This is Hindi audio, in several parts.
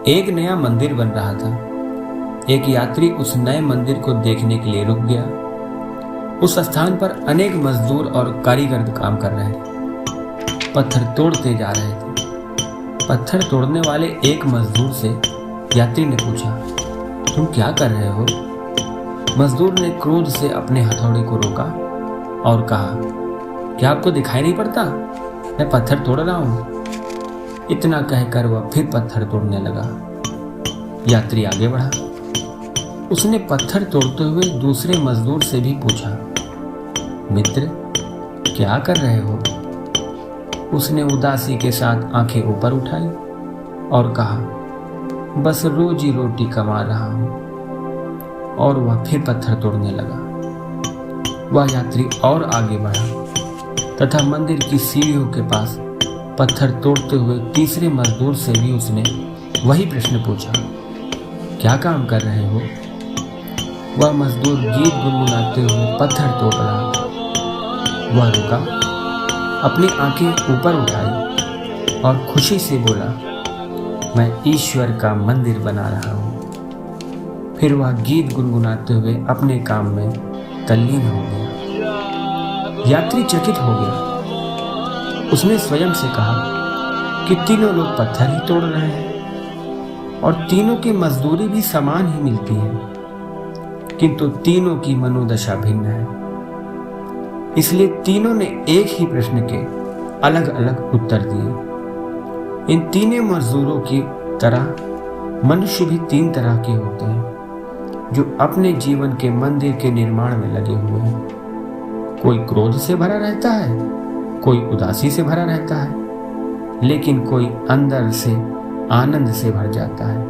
एक नया मंदिर बन रहा था। एक यात्री उस नए मंदिर को देखने के लिए रुक गया। उस स्थान पर अनेक मजदूर और कारीगर काम कर रहे थे, पत्थर तोड़ते जा रहे थे। पत्थर तोड़ने वाले एक मजदूर से यात्री ने पूछा, तुम क्या कर रहे हो? मजदूर ने क्रोध से अपने हथौड़े को रोका और कहा, क्या आपको दिखाई नहीं पड़ता? मैं पत्थर तोड़ रहा हूं। इतना कहकर वह फिर पत्थर तोड़ने लगा। यात्री आगे बढ़ा। उसने पत्थर तोड़ते हुए दूसरे मजदूर से भी पूछा, मित्र, क्या कर रहे हो? उसने उदासी के साथ आंखें ऊपर उठाई और कहा, बस रोजी रोटी कमा रहा हूं। और वह फिर पत्थर तोड़ने लगा। वह यात्री और आगे बढ़ा तथा मंदिर की सीढ़ियों के पास पत्थर तोड़ते हुए तीसरे मजदूर से भी उसने वही प्रश्न पूछा, क्या काम कर रहे हो? वह मजदूर गीत गुनगुनाते हुए पत्थर तोड़ रहा था। वह रुका, अपनी आंखें ऊपर उठाई और खुशी से बोला, मैं ईश्वर का मंदिर बना रहा हूं। फिर वह गीत गुनगुनाते हुए अपने काम में तल्लीन हो गया। यात्री चकित हो गया। उसने स्वयं से कहा कि तीनों लोग पत्थर ही तोड़ रहे हैं और तीनों की मजदूरी भी समान ही मिलती है, किंतु तीनों की मनोदशा भिन्न है। इसलिए तीनों ने एक ही प्रश्न के अलग अलग उत्तर दिए। इन तीनों मजदूरों की तरह मनुष्य भी तीन तरह के होते हैं, जो अपने जीवन के मंदिर के निर्माण में लगे हुए हैं। कोई क्रोध से भरा रहता है, कोई उदासी से भरा रहता है, लेकिन कोई अंदर से आनंद से भर जाता है,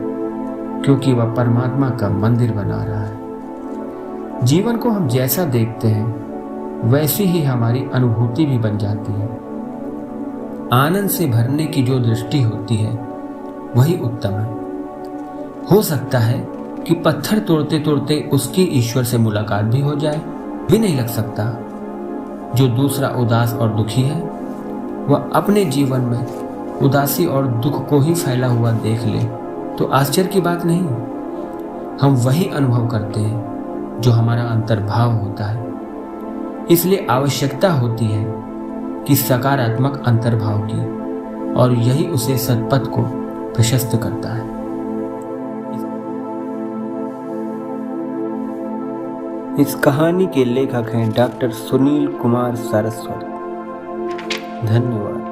क्योंकि वह परमात्मा का मंदिर बना रहा है। जीवन को हम जैसा देखते हैं वैसी ही हमारी अनुभूति भी बन जाती है। आनंद से भरने की जो दृष्टि होती है वही उत्तम है। हो सकता है कि पत्थर तोड़ते तोड़ते उसकी ईश्वर से मुलाकात भी हो जाए, भी नहीं लग सकता। जो दूसरा उदास और दुखी है वह अपने जीवन में उदासी और दुख को ही फैला हुआ देख ले तो आश्चर्य की बात नहीं। हम वही अनुभव करते हैं जो हमारा अंतर्भाव होता है। इसलिए आवश्यकता होती है कि सकारात्मक अंतर्भाव की, और यही उसे सत्पथ को प्रशस्त करता है। इस कहानी के लेखक हैं डॉक्टर सुनील कुमार सरस्वत। धन्यवाद।